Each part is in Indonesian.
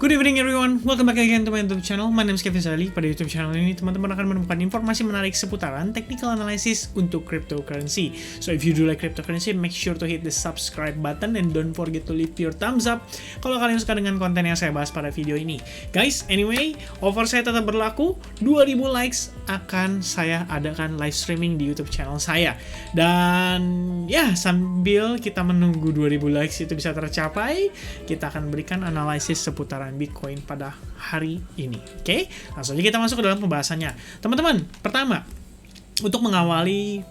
Good evening everyone, welcome back again to my YouTube channel. My name is Kevin Sali. Pada YouTube channel ini teman-teman akan menemukan informasi menarik seputaran technical analysis untuk cryptocurrency. So if you do like cryptocurrency, make sure to hit the subscribe button and don't forget to leave your thumbs up kalau kalian suka dengan konten yang saya bahas pada video ini. Guys, anyway, offer saya tetap berlaku. 2000 likes akan saya adakan live streaming di YouTube channel saya. Dan ya, sambil kita menunggu 2000 likes itu bisa tercapai, kita akan berikan analisis seputaran Bitcoin pada hari ini. Oke, langsung aja kita masuk ke dalam pembahasannya. Teman-teman, pertama, untuk mengawali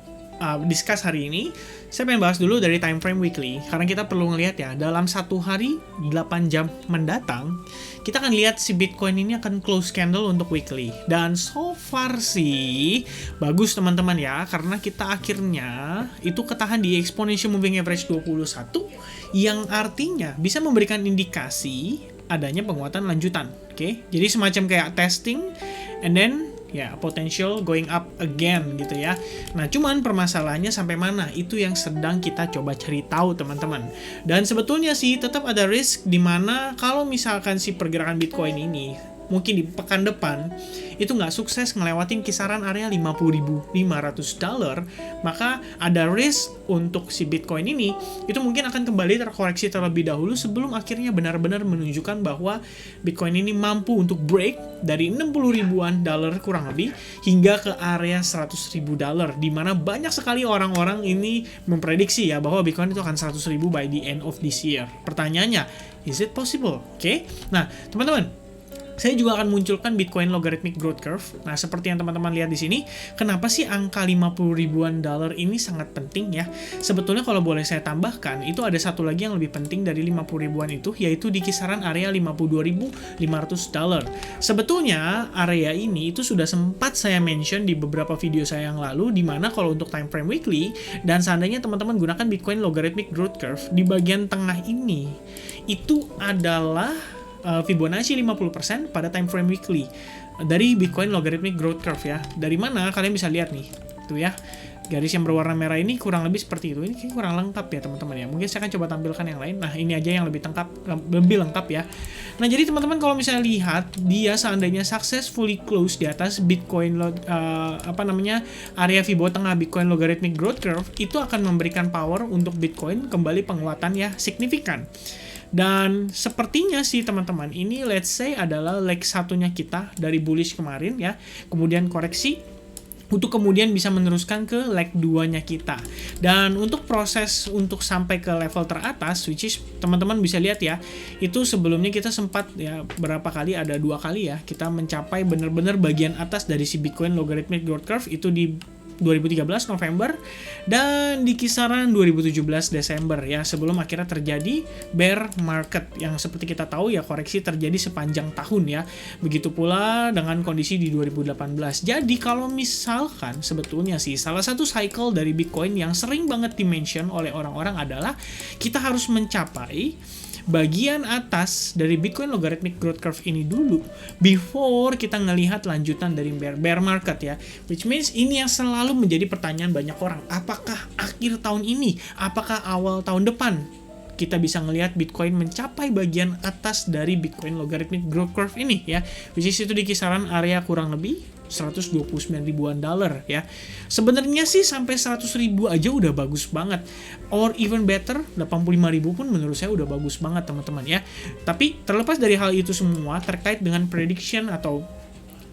discuss hari ini, saya pengen bahas dulu dari time frame weekly, karena kita perlu ngelihat ya, dalam satu hari 8 jam mendatang, kita akan lihat si Bitcoin ini akan close candle untuk weekly. Dan so far sih bagus teman-teman ya, karena kita akhirnya itu ketahan di exponential moving average 21, yang artinya bisa memberikan indikasi adanya penguatan lanjutan. Oke, jadi semacam kayak testing and then ya potential going up again gitu ya. Nah, cuman permasalahannya sampai mana itu yang sedang kita coba cari tahu teman-teman. Dan sebetulnya sih tetap ada risk di mana kalau misalkan si pergerakan Bitcoin ini mungkin di pekan depan itu nggak sukses ngelewatin kisaran area $50.500, maka ada risk untuk si Bitcoin ini itu mungkin akan kembali terkoreksi terlebih dahulu sebelum akhirnya benar-benar menunjukkan bahwa Bitcoin ini mampu untuk break dari 60 ribuan dolar kurang lebih hingga ke area 100 ribu dolar, di mana banyak sekali orang-orang ini memprediksi ya bahwa Bitcoin itu akan 100 ribu by the end of this year. Pertanyaannya, is it possible? Oke? Nah, teman-teman, saya juga akan munculkan Bitcoin Logarithmic Growth Curve. Nah, seperti yang teman-teman lihat di sini, kenapa sih angka 50 ribuan dolar ini sangat penting ya? Sebetulnya kalau boleh saya tambahkan, itu ada satu lagi yang lebih penting dari 50 ribuan itu, yaitu di kisaran area 52.500 dolar. Sebetulnya area ini itu sudah sempat saya mention di beberapa video saya yang lalu, di mana kalau untuk time frame weekly dan seandainya teman-teman gunakan Bitcoin Logarithmic Growth Curve, di bagian tengah ini itu adalah Fibonacci 50% pada time frame weekly dari Bitcoin Logarithmic Growth Curve ya. Dari mana kalian bisa lihat nih, tuh ya, garis yang berwarna merah ini kurang lebih seperti itu. Ini kurang lengkap ya teman-teman ya. Mungkin saya akan coba tampilkan yang lain. Nah, ini aja yang lebih lengkap ya. Nah, jadi teman-teman kalau misalnya lihat dia seandainya successfully close di atas Bitcoin area Fibo tengah Bitcoin Logarithmic Growth Curve, itu akan memberikan power untuk Bitcoin kembali penguatan ya signifikan. Dan sepertinya sih teman-teman, ini let's say adalah leg satunya kita dari bullish kemarin ya, kemudian koreksi untuk kemudian bisa meneruskan ke leg 2-nya kita. Dan untuk proses untuk sampai ke level teratas, which is teman-teman bisa lihat ya, itu sebelumnya kita sempat ya berapa kali, ada 2 kali ya, kita mencapai benar-benar bagian atas dari si Bitcoin Logarithmic Growth Curve itu di 2013 November dan di kisaran 2017 Desember ya, sebelum akhirnya terjadi bear market yang seperti kita tahu ya, koreksi terjadi sepanjang tahun ya. Begitu pula dengan kondisi di 2018. Jadi kalau misalkan sebetulnya sih salah satu cycle dari Bitcoin yang sering banget dimention oleh orang-orang adalah kita harus mencapai bagian atas dari Bitcoin Logarithmic Growth Curve ini dulu before kita ngelihat lanjutan dari bear market ya, which means ini yang selalu menjadi pertanyaan banyak orang, apakah akhir tahun ini, apakah awal tahun depan kita bisa ngelihat Bitcoin mencapai bagian atas dari Bitcoin Logarithmic Growth Curve ini ya, which is itu di kisaran area kurang lebih 129 ribuan dolar ya. Sebenarnya sih sampai 100 ribu aja udah bagus banget, or even better 85 ribu pun menurut saya udah bagus banget teman-teman ya. Tapi terlepas dari hal itu semua, terkait dengan prediction atau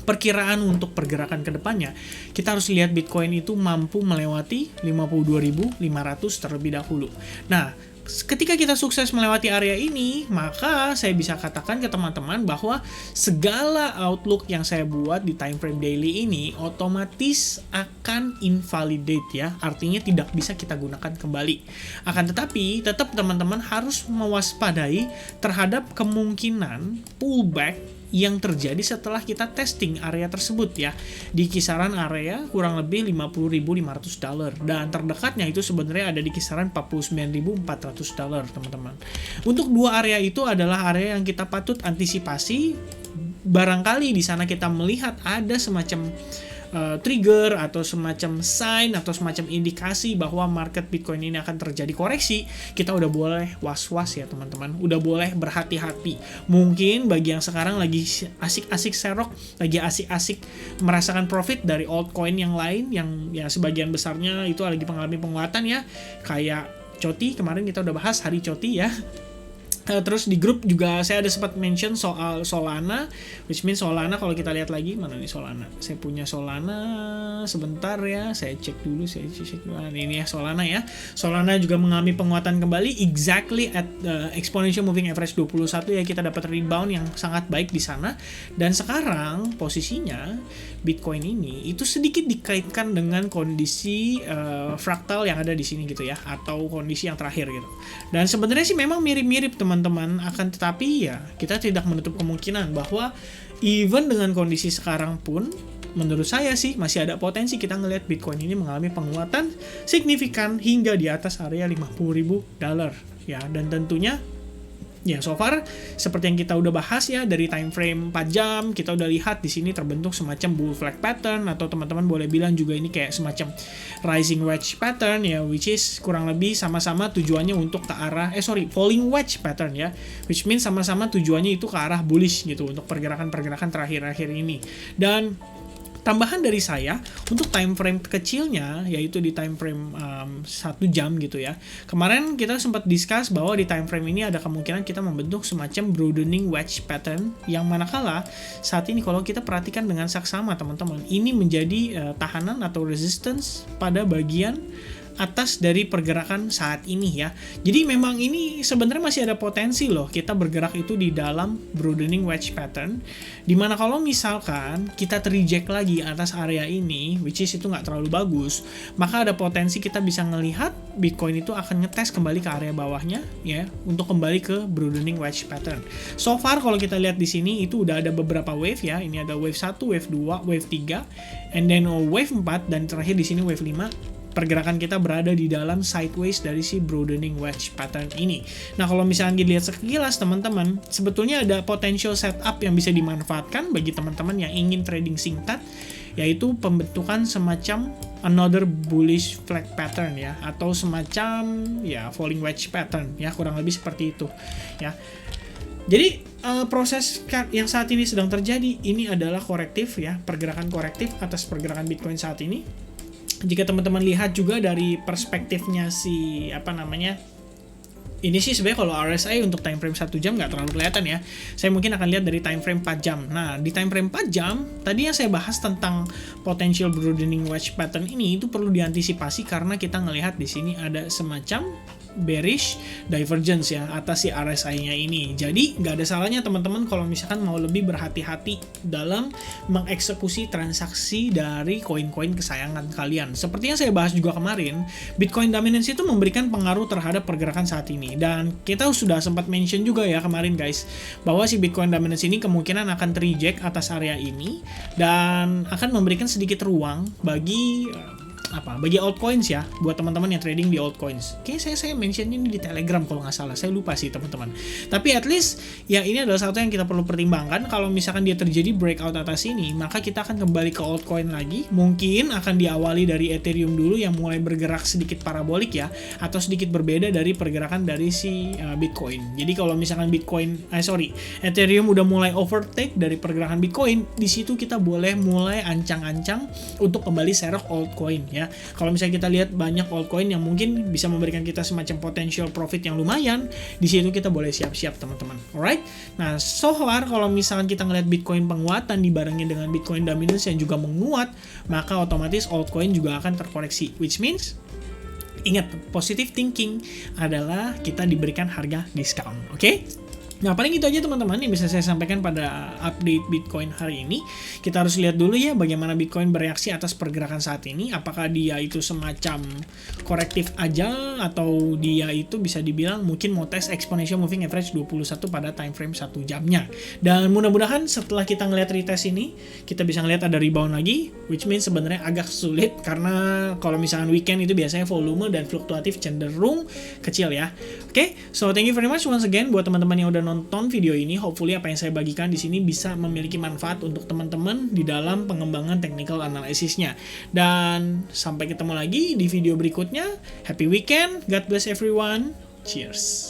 perkiraan untuk pergerakan ke depannya, kita harus lihat Bitcoin itu mampu melewati 52.500 terlebih dahulu. Nah, ketika kita sukses melewati area ini, maka saya bisa katakan ke teman-teman bahwa segala outlook yang saya buat di time frame daily ini otomatis akan invalidate ya, artinya tidak bisa kita gunakan kembali. Akan tetapi, tetap teman-teman harus mewaspadai terhadap kemungkinan pullback yang terjadi setelah kita testing area tersebut ya, di kisaran area kurang lebih 50.500 dolar, dan terdekatnya itu sebenarnya ada di kisaran 49.400 dolar teman-teman. Untuk dua area itu adalah area yang kita patut antisipasi. Barangkali di sana kita melihat ada semacam trigger atau semacam sign atau semacam indikasi bahwa market Bitcoin ini akan terjadi koreksi, kita udah boleh was-was ya teman-teman, udah boleh berhati-hati. Mungkin bagi yang sekarang lagi asik-asik serok, lagi asik-asik merasakan profit dari altcoin yang lain yang ya sebagian besarnya itu lagi mengalami penguatan ya, kayak Choti, kemarin kita udah bahas hari Choti ya. Terus di grup juga saya ada sempat mention soal Solana, which means Solana kalau kita lihat lagi, mana nih Solana? Saya punya Solana sebentar ya, saya cek dulu, ini ya Solana ya. Solana juga mengalami penguatan kembali exactly at exponential moving average 21 ya, kita dapat rebound yang sangat baik di sana. Dan sekarang posisinya Bitcoin ini itu sedikit dikaitkan dengan kondisi fraktal yang ada di sini gitu ya, atau kondisi yang terakhir gitu. Dan sebenarnya sih memang mirip-mirip teman-teman, akan tetapi ya kita tidak menutup kemungkinan bahwa even dengan kondisi sekarang pun menurut saya sih masih ada potensi kita ngelihat Bitcoin ini mengalami penguatan signifikan hingga di atas area $50.000 ya. Dan tentunya ya so far seperti yang kita udah bahas ya, dari time frame 4 jam kita udah lihat di sini terbentuk semacam bull flag pattern, atau teman-teman boleh bilang juga ini kayak semacam rising wedge pattern ya, which is kurang lebih sama-sama tujuannya untuk ke arah falling wedge pattern ya, which means sama-sama tujuannya itu ke arah bullish gitu untuk pergerakan-pergerakan terakhir-akhir ini. Dan tambahan dari saya untuk time frame kecilnya, yaitu di time frame 1 jam gitu ya. Kemarin kita sempat discuss bahwa di time frame ini ada kemungkinan kita membentuk semacam broadening wedge pattern, yang manakala saat ini kalau kita perhatikan dengan saksama teman-teman, ini menjadi tahanan atau resistance pada bagian atas dari pergerakan saat ini ya. Jadi memang ini sebenarnya masih ada potensi loh kita bergerak itu di dalam broadening wedge pattern, dimana kalau misalkan kita terreject lagi atas area ini, which is itu nggak terlalu bagus, maka ada potensi kita bisa ngelihat Bitcoin itu akan ngetes kembali ke area bawahnya ya, untuk kembali ke broadening wedge pattern. So far kalau kita lihat di sini itu udah ada beberapa wave ya. Ini ada wave 1, wave 2, wave 3, and then wave 4, dan terakhir di sini wave 5. Pergerakan kita berada di dalam sideways dari si broadening wedge pattern ini. Nah, kalau misalnya dilihat sekilas teman-teman, sebetulnya ada potential setup yang bisa dimanfaatkan bagi teman-teman yang ingin trading singkat, yaitu pembentukan semacam another bullish flag pattern ya, atau semacam ya falling wedge pattern ya, kurang lebih seperti itu ya. Jadi proses yang saat ini sedang terjadi ini adalah korektif ya, pergerakan korektif atas pergerakan Bitcoin saat ini. Jika teman-teman lihat juga dari perspektifnya ini sih sebenarnya kalau RSI untuk time frame 1 jam nggak terlalu kelihatan ya. Saya mungkin akan lihat dari time frame 4 jam. Nah, di time frame 4 jam, tadi yang saya bahas tentang potential broadening wedge pattern ini itu perlu diantisipasi karena kita ngelihat di sini ada semacam bearish divergence ya atas si RSI-nya ini. Jadi nggak ada salahnya teman-teman kalau misalkan mau lebih berhati-hati dalam mengeksekusi transaksi dari koin-koin kesayangan kalian. Seperti yang saya bahas juga kemarin, Bitcoin dominance itu memberikan pengaruh terhadap pergerakan saat ini. Dan kita sudah sempat mention juga ya kemarin guys, bahwa si Bitcoin dominance ini kemungkinan akan terreject atas area ini dan akan memberikan sedikit ruang bagi altcoins ya, buat teman-teman yang trading di altcoins. Oke, saya mention ini di Telegram kalau nggak salah, saya lupa sih teman-teman. Tapi at least ya ini adalah satu yang kita perlu pertimbangkan. Kalau misalkan dia terjadi breakout atas ini, maka kita akan kembali ke altcoin lagi. Mungkin akan diawali dari Ethereum dulu yang mulai bergerak sedikit parabolik ya, atau sedikit berbeda dari pergerakan dari si Bitcoin. Jadi kalau misalkan Ethereum udah mulai overtake dari pergerakan Bitcoin, di situ kita boleh mulai ancang-ancang untuk kembali serok altcoin ya. Kalau misalnya kita lihat banyak altcoin yang mungkin bisa memberikan kita semacam potential profit yang lumayan, di situ kita boleh siap-siap teman-teman. Alright. Nah, so far kalau misalkan kita ngelihat Bitcoin penguatan dibarengi dengan Bitcoin dominance yang juga menguat, maka otomatis altcoin juga akan terkoreksi. Which means ingat, positive thinking adalah kita diberikan harga diskon. Oke? Nah, paling itu aja teman-teman yang bisa saya sampaikan pada update Bitcoin hari ini. Kita harus lihat dulu ya bagaimana Bitcoin bereaksi atas pergerakan saat ini. Apakah dia itu semacam korektif aja, atau dia itu bisa dibilang mungkin mau tes exponential moving average 21 pada time frame 1 jamnya. Dan mudah-mudahan setelah kita ngelihat retest ini, kita bisa ngelihat ada rebound lagi, which means sebenarnya agak sulit karena kalau misalkan weekend itu biasanya volume dan fluktuatif cenderung kecil ya. Oke, so thank you very much once again buat teman-teman yang udah menonton video ini. Hopefully apa yang saya bagikan di sini bisa memiliki manfaat untuk teman-teman di dalam pengembangan technical analysisnya. Dan sampai ketemu lagi di video berikutnya. Happy weekend, God bless everyone, cheers.